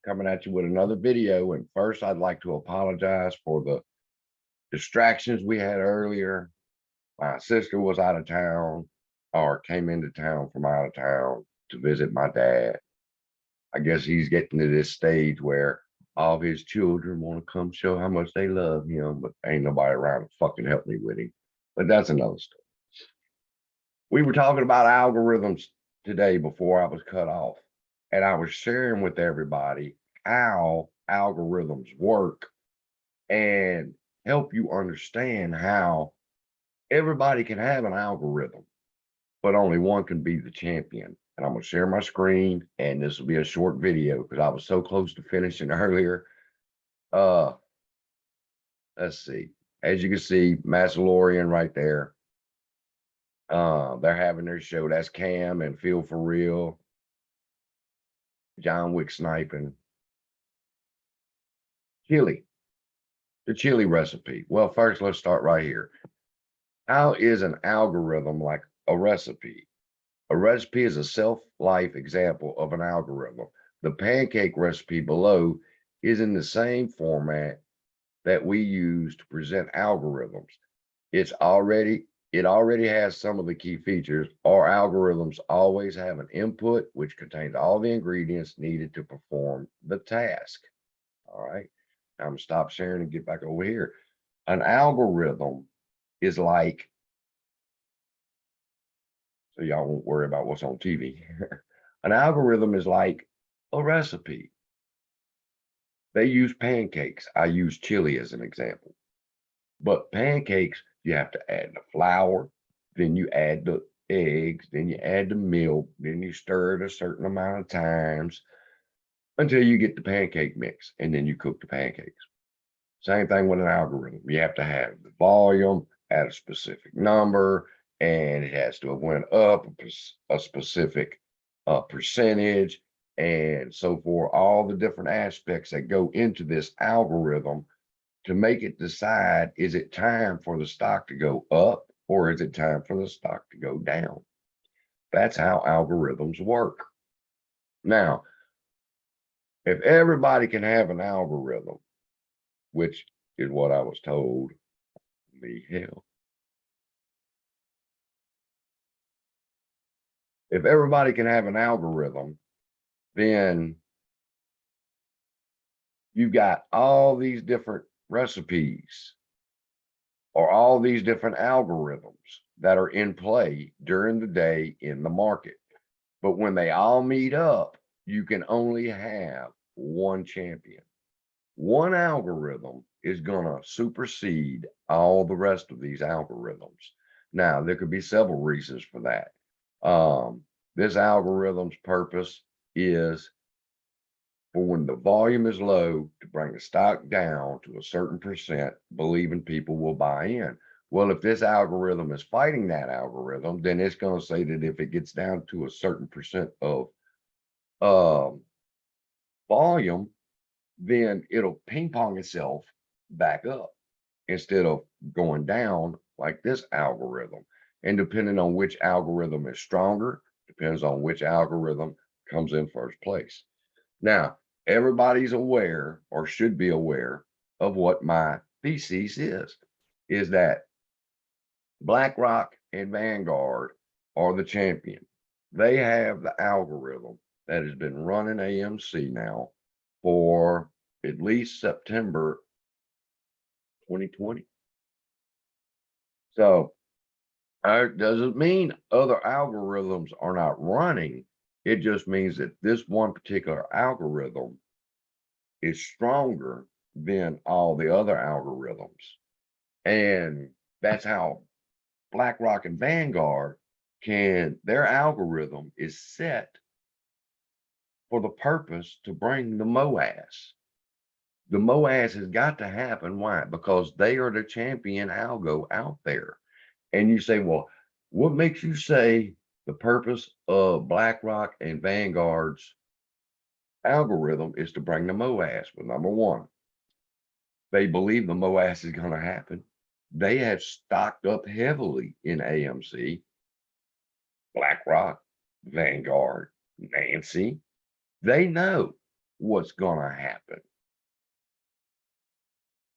coming at you with another video. And first, I'd like to apologize for the distractions we had earlier. My sister was out of town or came into town from out of town to visit my dad. I guess he's getting to this stage where all his children want to come show how much they love him, but ain't nobody around to fucking help me with him. But that's another story. We were talking about algorithms today before I was cut off, and I was sharing with everybody how algorithms work and help you understand how everybody can have an algorithm, but only one can be the champion. And I'm going to share my screen, and this will be a short video because I was so close to finishing earlier. Uh, let's see. As you can see, Mandalorian right there. They're having their show. That's Cam and Feel for Real. John Wick sniping. Chili. The chili recipe. Well, first, let's start right here. How is an algorithm like a recipe? A recipe is a self-life example of an algorithm. The pancake recipe below is in the same format that we use to present algorithms. It already has some of the key features. Our algorithms always have an input which contains all the ingredients needed to perform the task. All right. I'm gonna stop sharing and get back over here. An algorithm is like, so y'all won't worry about what's on TV. An algorithm is like a recipe. They use pancakes. I use chili as an example. But pancakes, you have to add the flour, then you add the eggs, then you add the milk, then you stir it a certain amount of times until you get the pancake mix, and then you cook the pancakes. Same thing with an algorithm. You have to have the volume at a specific number, and it has to have went up a specific percentage, and so forth. All the different aspects that go into this algorithm to make it decide, is it time for the stock to go up or is it time for the stock to go down? That's how algorithms work. Now, if everybody can have an algorithm, which is what I was told, the hell. If everybody can have an algorithm, then you've got all these different recipes or all these different algorithms that are in play during the day in the market. But when they all meet up, you can only have one champion. One algorithm is going to supersede all the rest of these algorithms. Now, there could be several reasons for that. This algorithm's purpose is for when the volume is low to bring the stock down to a certain percent, believing people will buy in. Well, if this algorithm is fighting that algorithm, then it's going to say that if it gets down to a certain percent of volume, then it'll ping pong itself back up instead of going down like this algorithm. And depending on which algorithm is stronger, depends on which algorithm comes in first place. Now, everybody's aware or should be aware of what my thesis is that BlackRock and Vanguard are the champion. They have the algorithm that has been running AMC now for at least September 2020. So it doesn't mean other algorithms are not running. It just means that this one particular algorithm is stronger than all the other algorithms. And that's how BlackRock and Vanguard their algorithm is set for the purpose to bring the MOAS. The MOAS has got to happen. Why? Because they are the champion algo out there. And you say, well, what makes you say the purpose of BlackRock and Vanguard's algorithm is to bring the MOAS? Well, number one, they believe the MOAS is going to happen. They have stocked up heavily in AMC, BlackRock, Vanguard, Nancy. They know what's gonna happen.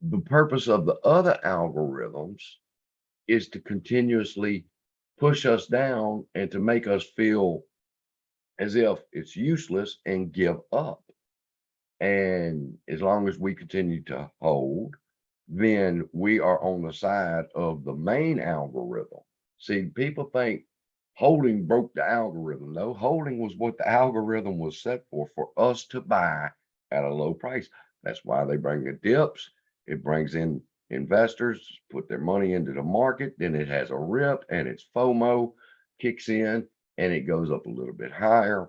The purpose of the other algorithms is to continuously push us down and to make us feel as if it's useless and give up. And as long as we continue to hold, then we are on the side of the main algorithm. See, people think holding broke the algorithm. No, holding was what the algorithm was set for us to buy at a low price. That's why they bring the dips. It brings in investors, put their money into the market, then it has a rip and its FOMO kicks in and it goes up a little bit higher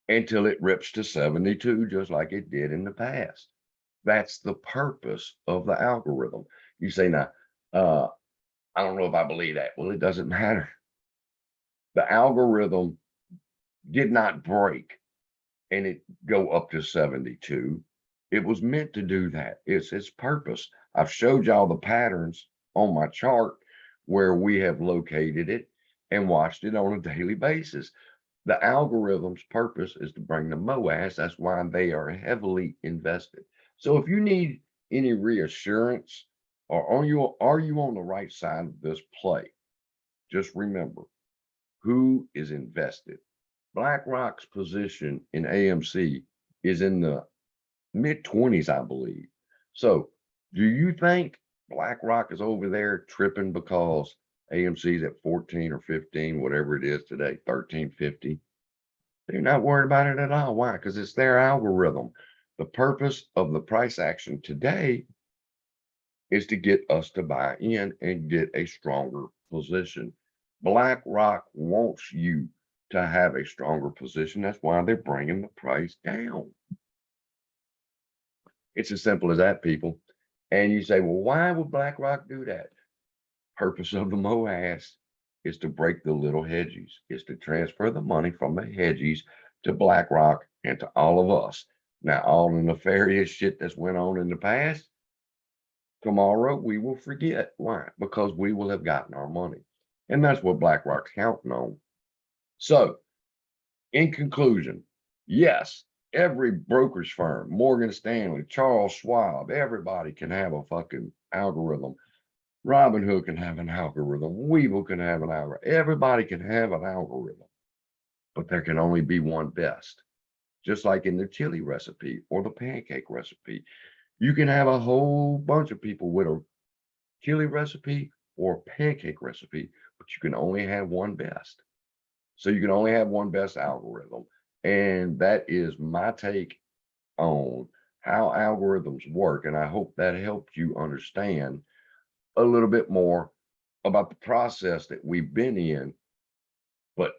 until it rips to 72, just like it did in the past. That's the purpose of the algorithm. You say, now, I don't know if I believe that. Well, it doesn't matter. The algorithm did not break and it go up to 72. It was meant to do that. It's its purpose. I've showed y'all the patterns on my chart where we have located it and watched it on a daily basis. The algorithm's purpose is to bring the MOAS. That's why they are heavily invested. So if you need any reassurance, or are you on the right side of this play? Just remember who is invested. BlackRock's position in AMC is in the mid 20s, I believe. So do you think BlackRock is over there tripping because AMC's at 14 or 15, whatever it is today, 13.50? They're not worried about it at all. Why? Because it's their algorithm. The purpose of the price action today is to get us to buy in and get a stronger position. BlackRock wants you to have a stronger position. That's why they're bringing the price down. It's as simple as that, people. And you say, well, why would BlackRock do that? Purpose of the MOAS is to break the little hedges, is to transfer the money from the hedges to BlackRock and to all of us. Now, all the nefarious shit that's went on in the past, tomorrow we will forget. Why? Because we will have gotten our money. And that's what BlackRock's counting on. So, in conclusion, yes, every brokerage firm, Morgan Stanley, Charles Schwab, everybody can have a fucking algorithm. Robinhood can have an algorithm. Weevil can have an algorithm. Everybody can have an algorithm, but there can only be one best. Just like in the chili recipe or the pancake recipe, you can have a whole bunch of people with a chili recipe or pancake recipe, but you can only have one best. So you can only have one best algorithm. And that is my take on how algorithms work. And I hope that helped you understand a little bit more about the process that we've been in. But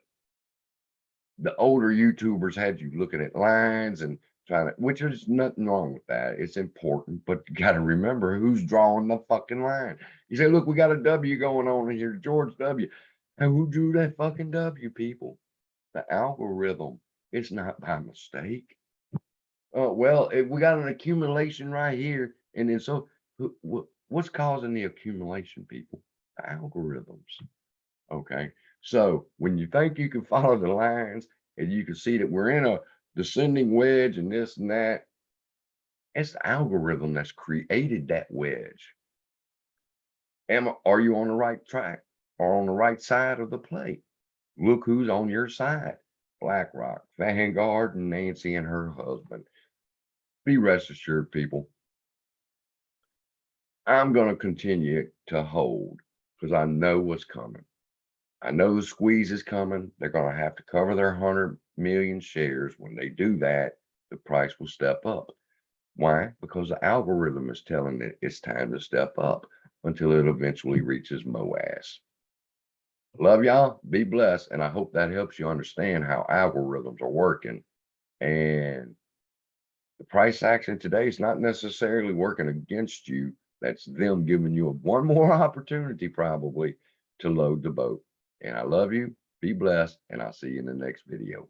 the older YouTubers had you looking at lines and trying to, which is nothing wrong with that. It's important, but you got to remember who's drawing the fucking line. You say, look, we got a W going on here, George W. And who drew that fucking W, people? The algorithm. It's not by mistake. Well, if we got an accumulation right here, and then so what's causing the accumulation, people? The algorithms. Okay. So when you think you can follow the lines and you can see that we're in a descending wedge and this and that, it's the algorithm that's created that wedge. Are you on the right track or on the right side of the plate? Look who's on your side. BlackRock, Vanguard, and Nancy and her husband. Be rest assured, people. I'm going to continue to hold because I know what's coming. I know the squeeze is coming. They're going to have to cover their 100 million shares. When they do that, the price will step up. Why? Because the algorithm is telling it it's time to step up until it eventually reaches MOAS. Love y'all. Be blessed. And I hope that helps you understand how algorithms are working. And the price action today is not necessarily working against you. That's them giving you one more opportunity probably to load the boat. And I love you. Be blessed. And I'll see you in the next video.